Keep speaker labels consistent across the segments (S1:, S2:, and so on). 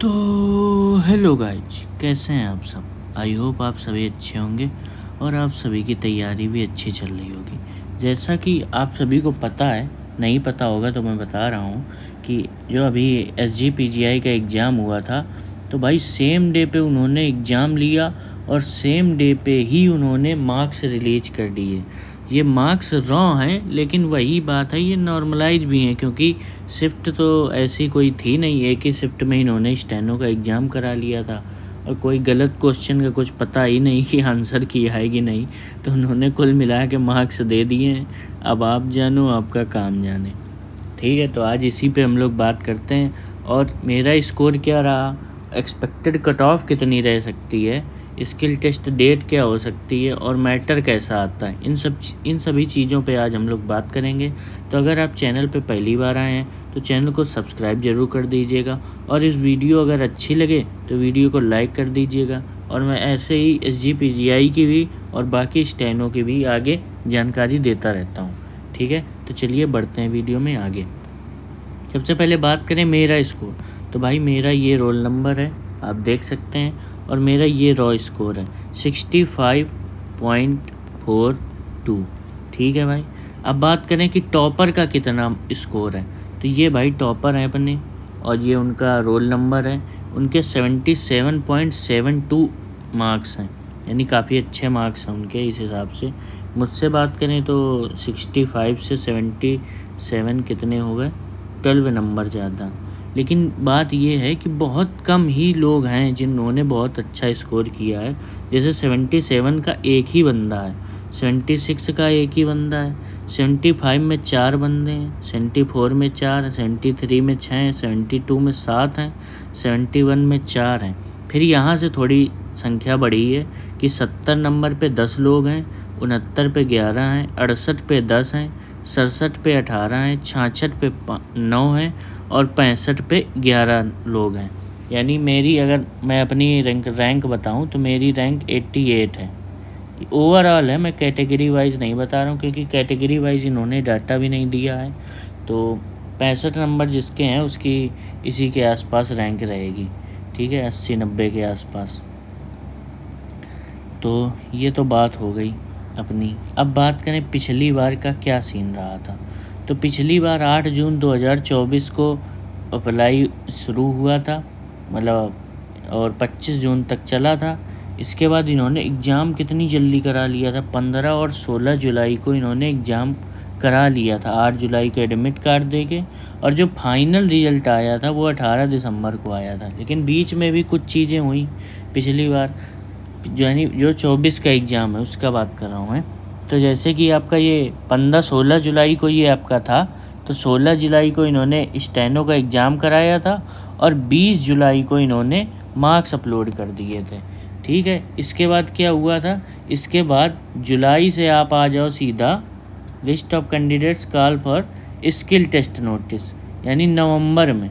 S1: तो hello guys, कैसे हैं आप सब। आई होप आप सभी अच्छे होंगे और आप सभी की तैयारी भी अच्छी चल रही होगी। जैसा कि आप सभी को पता है, नहीं पता होगा तो मैं बता रहा हूँ कि जो अभी SGPGI का एग्ज़ाम हुआ था, तो भाई सेम डे पे उन्होंने एग्ज़ाम लिया और सेम डे पे ही उन्होंने मार्क्स रिलीज कर दिए। ये मार्क्स रॉ हैं, लेकिन वही बात है, ये नॉर्मलाइज भी हैं, क्योंकि शिफ्ट तो ऐसी कोई थी नहीं। एक ही शिफ्ट में इन्होंने स्टेनो का एग्ज़ाम करा लिया था और कोई गलत क्वेश्चन का कुछ पता ही नहीं कि आंसर किया है कि नहीं, तो उन्होंने कुल मिला के मार्क्स दे दिए हैं। अब आप जानो, आपका काम जाने। ठीक है, तो आज इसी पे हम लोग बात करते हैं। और मेरा स्कोर क्या रहा, एक्सपेक्टेड कट ऑफ कितनी रह सकती है, स्किल टेस्ट डेट क्या हो सकती है और मैटर कैसा आता है, इन सभी चीज़ों पे आज हम लोग बात करेंगे। तो अगर आप चैनल पे पहली बार आए हैं तो चैनल को सब्सक्राइब ज़रूर कर दीजिएगा, और इस वीडियो अगर अच्छी लगे तो वीडियो को लाइक कर दीजिएगा। और मैं ऐसे ही SGPGI की भी और बाकी स्टेनो की भी आगे जानकारी देता रहता हूँ। ठीक है, तो चलिए बढ़ते हैं वीडियो में आगे। सबसे पहले बात करें मेरा स्कोर, तो भाई मेरा ये रोल नंबर है, आप देख सकते हैं, और मेरा ये रॉ स्कोर है 65.42। ठीक है भाई। अब बात करें कि टॉपर का कितना स्कोर है, तो ये भाई टॉपर हैं अपने, और ये उनका रोल नंबर है। उनके 77.72 मार्क्स हैं, यानी काफ़ी अच्छे मार्क्स हैं उनके इस हिसाब से। मुझसे बात करें तो 65 से 77 कितने हो गए, 12 नंबर ज़्यादा। लेकिन बात ये है कि बहुत कम ही लोग हैं जिन्होंने बहुत अच्छा स्कोर किया है। जैसे 77 का एक ही बंदा है, 76 का एक ही बंदा है, 75 में 4 बंदे हैं, 74 में 4 हैं, 73 में 6 हैं, 72 में 7 हैं, 71 में 4 हैं। फिर यहाँ से थोड़ी संख्या बढ़ी है कि 70 नंबर पे 10 लोग हैं, 69 पे 11 हैं, 68 पे 10 हैं, 67 पे 18 हैं, 66 पे 9 हैं और 65 पे 11 लोग हैं। यानी मेरी, अगर मैं अपनी रैंक बताऊं तो मेरी रैंक 88 है। ओवरऑल है, मैं कैटेगरी वाइज नहीं बता रहा हूँ, क्योंकि कैटेगरी वाइज इन्होंने डाटा भी नहीं दिया है। तो 65 नंबर जिसके हैं उसकी इसी के आसपास रैंक रहेगी। ठीक है, 80-90 के आसपास। तो ये तो बात हो गई अपनी। अब बात करें पिछली बार का क्या सीन रहा था, तो पिछली बार 8 जून 2024 को अप्लाई शुरू हुआ था, मतलब, और 25 जून तक चला था। इसके बाद इन्होंने एग्ज़ाम कितनी जल्दी करा लिया था, 15 और 16 जुलाई को इन्होंने एग्ज़ाम करा लिया था, 8 जुलाई को एडमिट कार्ड दे के। और जो फाइनल रिज़ल्ट आया था वो 18 दिसंबर को आया था। लेकिन बीच में भी कुछ चीज़ें हुई पिछली बार, यानी जो 24 का एग्ज़ाम है उसका बात कर रहा हूँ मैं। तो जैसे कि आपका ये 15-16 जुलाई को ये आपका था, तो 16 जुलाई को इन्होंने स्टेनो का एग्ज़ाम कराया था और 20 जुलाई को इन्होंने मार्क्स अपलोड कर दिए थे। ठीक है, इसके बाद क्या हुआ था, इसके बाद जुलाई से आप आ जाओ सीधा list of candidates call for skill test notice, यानी नवंबर में,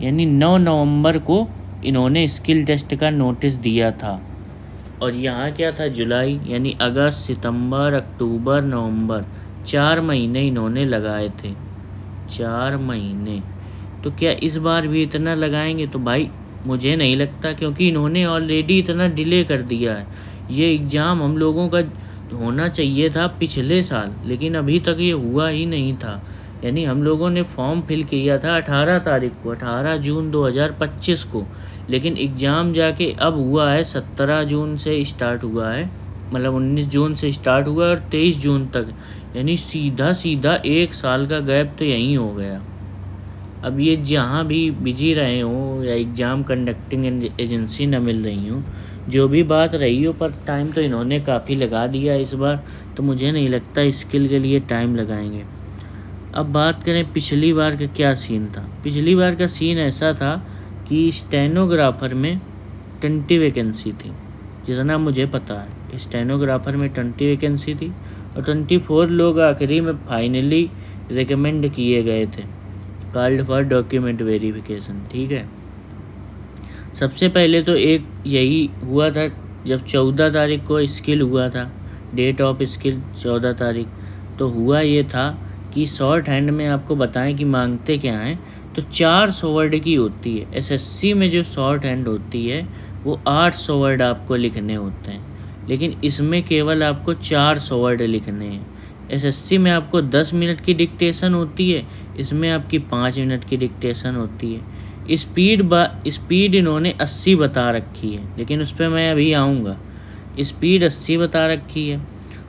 S1: यानी 9 नवंबर को इन्होंने स्किल टेस्ट का नोटिस दिया था। और यहाँ क्या था, जुलाई, यानी अगस्त, सितंबर, अक्टूबर, नवंबर, 4 महीने इन्होंने लगाए थे, 4 महीने। तो क्या इस बार भी इतना लगाएंगे, तो भाई मुझे नहीं लगता, क्योंकि इन्होंने ऑलरेडी इतना डिले कर दिया है। ये एग्ज़ाम हम लोगों का होना चाहिए था पिछले साल, लेकिन अभी तक ये हुआ ही नहीं था। यानी हम लोगों ने फॉर्म फिल किया था 18 तारीख को, 18 जून 2025 को, लेकिन एग्ज़ाम जाके अब हुआ है 17 जून से स्टार्ट हुआ है, मतलब 19 जून से स्टार्ट हुआ है और 23 जून तक, यानी सीधा सीधा 1 साल का गैप तो यहीं हो गया। अब ये जहाँ भी बिजी रहे हों या एग्ज़ाम कंडक्टिंग एजेंसी न मिल रही हूँ, जो भी बात रही हो, पर टाइम तो इन्होंने काफ़ी लगा दिया इस बार। तो मुझे नहीं लगता स्किल के लिए टाइम लगाएंगे। अब बात करें पिछली बार का क्या सीन था। पिछली बार का सीन ऐसा था कि स्टेनोग्राफ़र में 20 वैकेंसी थी, जितना मुझे पता है। स्टेनोग्राफ़र में 20 वैकेंसी थी और 24 लोग आखिरी में फाइनली रिकमेंड किए गए थे, कॉल्ड फॉर डॉक्यूमेंट वेरिफिकेशन। ठीक है, सबसे पहले तो एक यही हुआ था जब 14 तारीख को स्किल हुआ था, डेट ऑफ स्किल 14 तारीख। तो हुआ ये था कि शॉर्ट हैंड में आपको बताएं कि मांगते क्या हैं, तो 400 वर्ड की होती है। एसएससी में जो शॉर्ट हैंड होती है वो 800 वर्ड आपको लिखने होते हैं, लेकिन इसमें केवल आपको 400 वर्ड लिखने हैं। एसएससी में आपको 10 मिनट की डिक्टेशन होती है, इसमें आपकी 5 मिनट की डिक्टेशन होती है। स्पीड इन्होंने 80 बता रखी है, लेकिन उस पर मैं अभी आऊँगा। स्पीड 80 बता रखी है,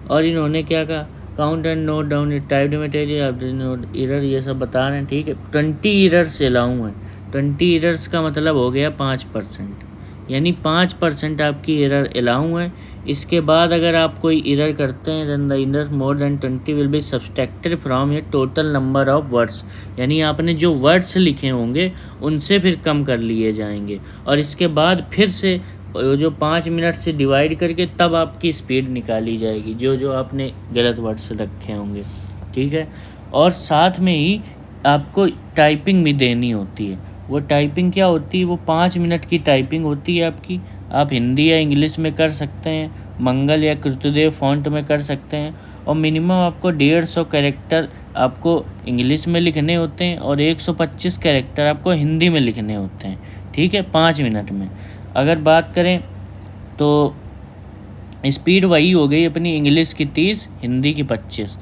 S1: और इन्होंने क्या कहा, count and note down typed material note error, ये सब बता रहे हैं, ठीक है। 20 एरर्स अलाउ हैं। 20 एरर्स का मतलब हो गया 5%, यानी 5% आपकी एरर अलाउ है। इसके बाद अगर आप कोई एरर करते हैं then the error more than 20 will be subtracted from your total number of words, यानी आपने जो वर्ड्स लिखे होंगे उनसे फिर कम कर लिए जाएंगे, और इसके बाद फिर से जो 5 मिनट से डिवाइड करके तब आपकी स्पीड निकाली जाएगी, जो जो आपने गलत वर्ड्स रखे होंगे, ठीक है। और साथ में ही आपको टाइपिंग भी देनी होती है। वो टाइपिंग क्या होती है, वो 5 मिनट की टाइपिंग होती है आपकी। आप हिंदी या इंग्लिश में कर सकते हैं, मंगल या कृतदेव फॉन्ट में कर सकते हैं, और मिनिमम आपको 150 कैरेक्टर आपको इंग्लिश में लिखने होते हैं और 125 कैरेक्टर आपको हिंदी में लिखने होते हैं, ठीक है, 5 मिनट में। अगर बात करें तो स्पीड वही हो गई अपनी, इंग्लिश की 30, हिंदी की 25।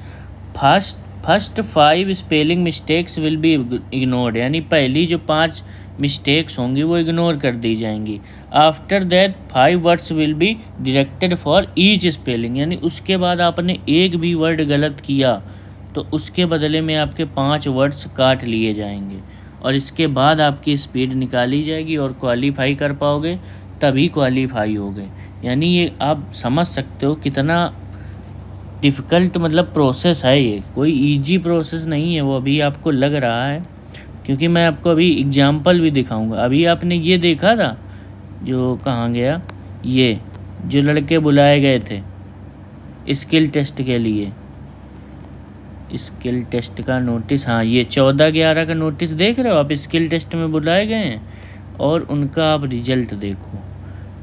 S1: First 5 spelling mistakes will be ignored, यानी पहली जो 5 मिस्टेक्स होंगी वो इग्नोर कर दी जाएंगी। After that 5 words will be directed for each spelling, यानी उसके बाद आपने एक भी वर्ड गलत किया तो उसके बदले में आपके 5 वर्ड्स काट लिए जाएंगे, और इसके बाद आपकी स्पीड निकाली जाएगी और क्वालिफाई कर पाओगे, तभी क्वालिफाई होगे। यानी ये आप समझ सकते हो कितना डिफ़िकल्ट मतलब प्रोसेस है, ये कोई इजी प्रोसेस नहीं है। वो अभी आपको लग रहा है, क्योंकि मैं आपको अभी एग्जाम्पल भी दिखाऊंगा। अभी आपने ये देखा था जो कहाँ गया, ये जो लड़के बुलाए गए थे स्किल टेस्ट के लिए, स्किल टेस्ट का नोटिस, हाँ ये 14/11 का नोटिस देख रहे हो आप, स्किल टेस्ट में बुलाए गए हैं, और उनका आप रिजल्ट देखो,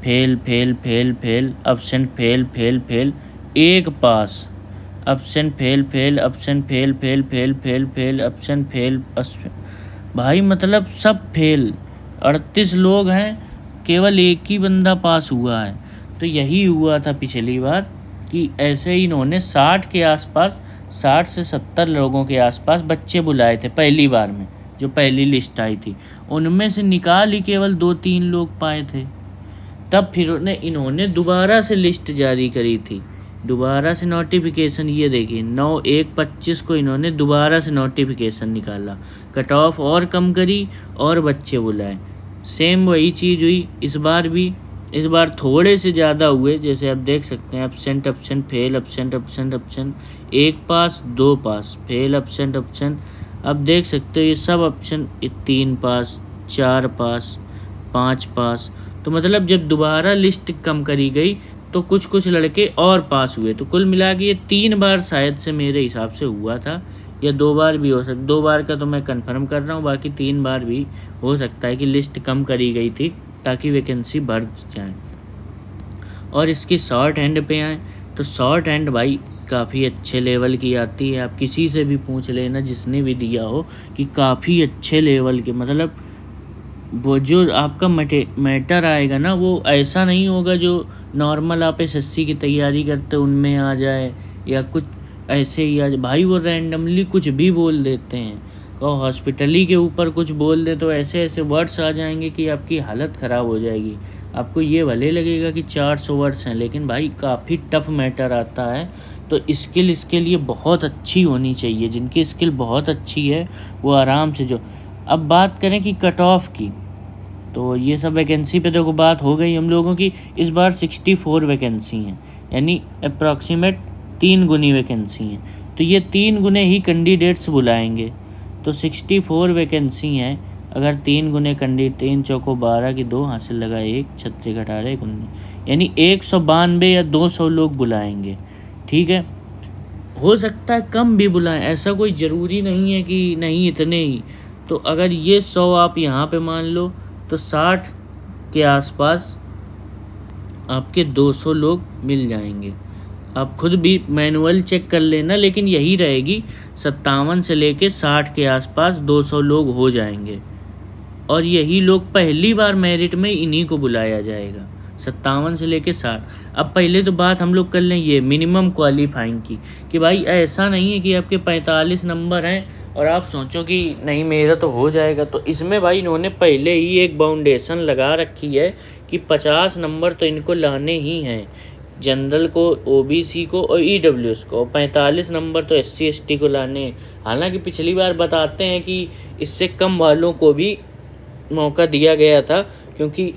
S1: fail fail fail fail, absent fail fail fail, एक pass, absent fail fail, absent fail fail fail fail fail, absent fail, भाई मतलब सब फेल। 38 लोग हैं, केवल एक ही बंदा पास हुआ है। तो यही हुआ था पिछली बार कि ऐसे ही इन्होंने 60 के आसपास, 60 से 70 लोगों के आसपास बच्चे बुलाए थे पहली बार में, जो पहली लिस्ट आई थी उनमें से निकाल ही केवल 2-3 लोग पाए थे। तब फिर इन्होंने दोबारा से लिस्ट जारी करी थी, दोबारा से नोटिफिकेशन, ये देखिए 9/1/25 को इन्होंने दोबारा से नोटिफिकेशन निकाला, कट ऑफ और कम करी और बच्चे बुलाए। सेम वही चीज़ हुई इस बार भी। इस बार थोड़े से ज़्यादा हुए, जैसे आप देख सकते हैं absent absent fail, absent absent absent, 1 पास 2 पास, फेल एब्सेंट एब्सेंट। अब देख सकते हो ये सब ऑप्शन, 3 पास, 4 पास, 5 पास। तो मतलब जब दोबारा लिस्ट कम करी गई तो कुछ कुछ लड़के और पास हुए। तो कुल मिला के ये 3 बार शायद से मेरे हिसाब से हुआ था, या 2 बार भी हो सकता, 2 बार का तो मैं कंफर्म कर रहा हूँ, बाकी 3 बार भी हो सकता है कि लिस्ट कम करी गई थी ताकि वैकेंसी बढ़ जाए। और इसकी शॉर्ट हैंड पे आए तो शॉर्ट हैंड भाई काफ़ी अच्छे लेवल की आती है। आप किसी से भी पूछ लेना जिसने भी दिया हो कि काफ़ी अच्छे लेवल के, मतलब वो जो आपका मैटर आएगा ना वो ऐसा नहीं होगा जो नॉर्मल आप एसएससी की तैयारी करते उनमें आ जाए, या कुछ ऐसे ही आ जाए। भाई वो रैंडमली कुछ भी बोल देते हैं, कहो हॉस्पिटली के ऊपर कुछ बोल दे तो ऐसे ऐसे वर्ड्स आ जाएंगे कि आपकी हालत ख़राब हो जाएगी। आपको ये भले लगेगा कि 400 वर्ड्स हैं, लेकिन भाई काफ़ी टफ मैटर आता है। तो स्किल इसके लिए बहुत अच्छी होनी चाहिए, जिनकी स्किल बहुत अच्छी है वो आराम से जो। अब बात करें कि कट ऑफ की, तो ये सब वैकेंसी पे देखो बात हो गई हम लोगों की। इस बार 64 वैकेंसी हैं, यानी अप्रॉक्सीमेट 3 गुनी वैकेंसी हैं। तो ये 3 गुने ही कैंडिडेट्स बुलाएंगे। तो 64 वैकेंसी हैं, अगर 3 गुने 3 चौको 12 की 2 हासिल लगा 1, 36 18 19, यानी 192 या 200 लोग बुलाएंगे, ठीक है। हो सकता है कम भी बुलाएं, ऐसा कोई ज़रूरी नहीं है कि नहीं इतने ही। तो अगर ये 100 आप यहाँ पे मान लो तो 60 के आसपास आपके 200 लोग मिल जाएंगे। आप खुद भी मैनुअल चेक कर लेना, लेकिन यही रहेगी 57 से लेके 60 के आसपास 200 लोग हो जाएंगे। और यही लोग पहली बार मेरिट में इन्हीं को बुलाया जाएगा, 57 से लेके 60। अब पहले तो बात हम लोग कर लें ये मिनिमम क्वालिफाइंग की, कि भाई ऐसा नहीं है कि आपके 45 नंबर हैं और आप सोचो कि नहीं मेरा तो हो जाएगा। तो इसमें भाई इन्होंने पहले ही एक बाउंडेशन लगा रखी है कि 50 नंबर तो इनको लाने ही हैं, जनरल को, ओबीसी को और ईडब्ल्यूएस को, 45 नंबर तो एससी एसटी को लाने हैं। हालांकि पिछली बार बताते हैं कि इससे कम वालों को भी मौका दिया गया था, क्योंकि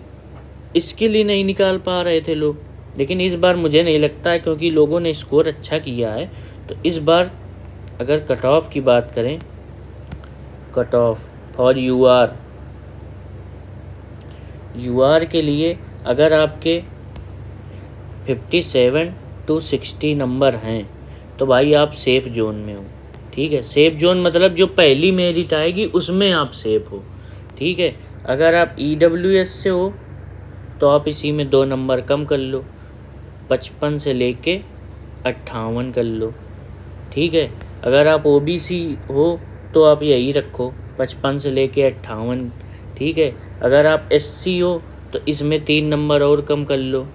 S1: इसके लिए नहीं निकाल पा रहे थे लोग। लेकिन इस बार मुझे नहीं लगता है, क्योंकि लोगों ने स्कोर अच्छा किया है। तो इस बार अगर कट ऑफ की बात करें, कट ऑफ फॉर यूआर के लिए अगर आपके 57 to 60 नंबर हैं तो भाई आप सेफ जोन में हो। ठीक है, सेफ जोन मतलब जो पहली मेरिट आएगी उसमें आप सेफ हो। ठीक है, अगर आप ईडब्ल्यूएस से हो तो आप इसी में 2 नंबर कम कर लो, 55 से लेके 58 कर लो। ठीक है, अगर आप ओबीसी हो तो आप यही रखो, 55 से लेके 58। ठीक है, अगर आप एससी हो तो इसमें 3 नंबर और कम कर लो,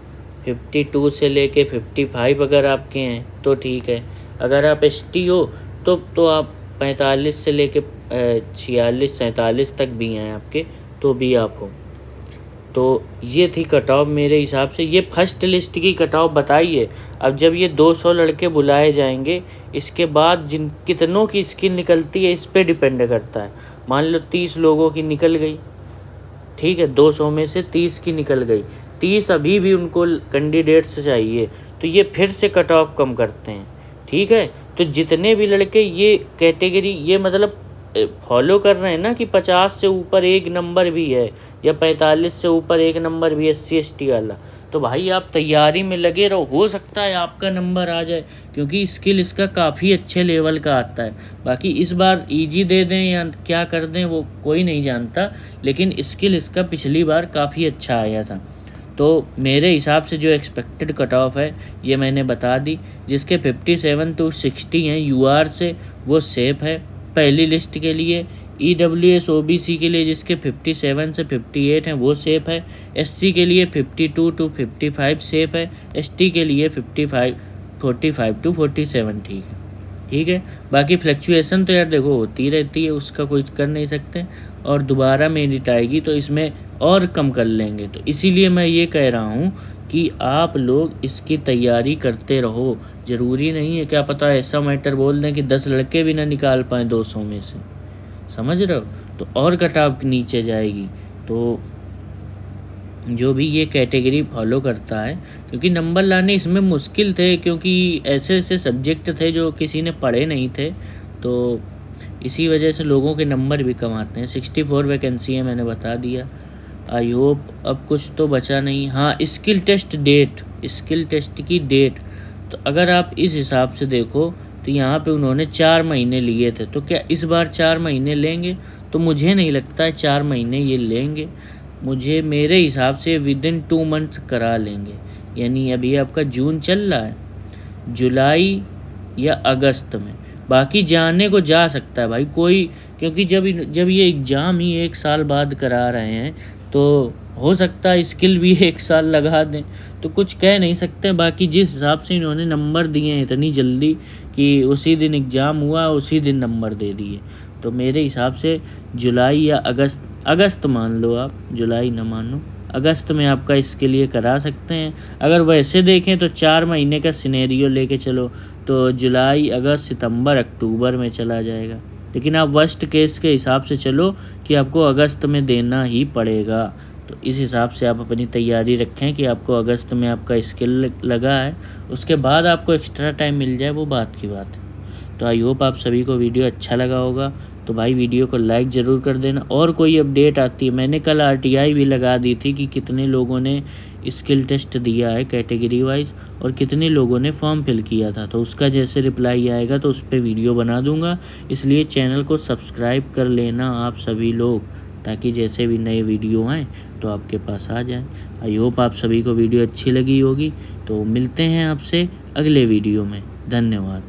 S1: 52 से लेके 55 अगर आपके हैं तो ठीक है। अगर आप एसटी हो तो आप 45 से लेके 46 47 तक भी हैं आपके, तो भी आप हो। तो ये थी कट ऑफ मेरे हिसाब से। ये फर्स्ट लिस्ट की कट ऑफ बताई है। अब जब ये 200 लड़के बुलाए जाएंगे, इसके बाद कितनों की स्किल निकलती है इस पे डिपेंड करता है। मान लो 30 लोगों की निकल गई, ठीक है, 200 में से 30 की निकल गई, 30 अभी भी उनको कैंडिडेट्स चाहिए, तो ये फिर से कट ऑफ कम करते हैं। ठीक है, तो जितने भी लड़के ये कैटेगरी ये मतलब फॉलो कर रहे हैं ना कि 50 से ऊपर 1 नंबर भी है या 45 से ऊपर 1 नंबर भी एससी एसटी वाला, तो भाई आप तैयारी में लगे रहो, हो सकता है आपका नंबर आ जाए, क्योंकि स्किल इसका काफ़ी अच्छे लेवल का आता है। बाकी इस बार इजी दे दें या क्या कर दें वो कोई नहीं जानता, लेकिन स्किल इसका पिछली बार काफ़ी अच्छा आया था। तो मेरे हिसाब से जो एक्सपेक्टेड कट ऑफ है ये मैंने बता दी। जिसके 57 to 60 हैं यूआर से, वो सेफ है पहली लिस्ट के लिए। ईडब्ल्यूएस ओबीसी के लिए जिसके 57 से 58 हैं वो सेफ है। एससी के लिए 52 to 55 सेफ है। एसटी के लिए 45 to 47 ठीक है। ठीक है, बाकी फ्लक्चुएसन तो यार देखो होती रहती है, उसका कुछ कर नहीं सकते, और दोबारा मेरिट आएगी तो इसमें और कम कर लेंगे। तो इसीलिए मैं ये कह रहा हूँ कि आप लोग इसकी तैयारी करते रहो। ज़रूरी नहीं है, क्या पता ऐसा मैटर बोल दें कि 10 लड़के भी ना निकाल पाएँ 200 में से, समझ रहे हो, तो और कट ऑफ नीचे जाएगी। तो जो भी ये कैटेगरी फॉलो करता है, क्योंकि नंबर लाने इसमें मुश्किल थे, क्योंकि ऐसे ऐसे सब्जेक्ट थे जो किसी ने पढ़े नहीं थे, तो इसी वजह से लोगों के नंबर भी कम आते हैं। 64 वैकेंसी है मैंने बता दिया। आई होप अब कुछ तो बचा नहीं। हाँ, skill test date, skill test की डेट, तो अगर आप इस हिसाब से देखो तो यहाँ पे उन्होंने 4 महीने लिए थे, तो क्या इस बार 4 महीने लेंगे? तो मुझे नहीं लगता है 4 महीने ये लेंगे। मेरे हिसाब से विदिन 2 मंथ्स करा लेंगे। यानी अभी आपका जून चल रहा है, जुलाई या अगस्त में, बाकी जाने को जा सकता है भाई कोई, क्योंकि जब ये एग्ज़ाम ही 1 साल बाद करा रहे हैं तो हो सकता है स्किल भी 1 साल लगा दें, तो कुछ कह नहीं सकते। बाकी जिस हिसाब से इन्होंने नंबर दिए हैं इतनी जल्दी कि उसी दिन एग्ज़ाम हुआ उसी दिन नंबर दे दिए, तो मेरे हिसाब से जुलाई या अगस्त मान लो आप, जुलाई ना मानो, अगस्त में आपका इसके लिए करा सकते हैं। अगर वैसे देखें तो 4 महीने का सिनेरियो लेके चलो तो जुलाई अगस्त सितंबर अक्टूबर में चला जाएगा, लेकिन आप वर्स्ट केस के हिसाब से चलो कि आपको अगस्त में देना ही पड़ेगा। तो इस हिसाब से आप अपनी तैयारी रखें कि आपको अगस्त में आपका स्किल लगा है, उसके बाद आपको एक्स्ट्रा टाइम मिल जाए वो बात की बात है। तो आई होप आप सभी को वीडियो अच्छा लगा होगा, तो भाई वीडियो को लाइक ज़रूर कर देना। और कोई अपडेट आती है, मैंने कल आरटीआई भी लगा दी थी कि कितने लोगों ने स्किल टेस्ट दिया है कैटेगरी वाइज और कितने लोगों ने फॉर्म फिल किया था, तो उसका जैसे रिप्लाई आएगा तो उस पर वीडियो बना दूंगा। इसलिए चैनल को सब्सक्राइब कर लेना आप सभी लोग, ताकि जैसे भी नए वीडियो आएँ तो आपके पास आ जाएँ। आई होप आप सभी को वीडियो अच्छी लगी होगी। तो मिलते हैं आपसे अगले वीडियो में। धन्यवाद।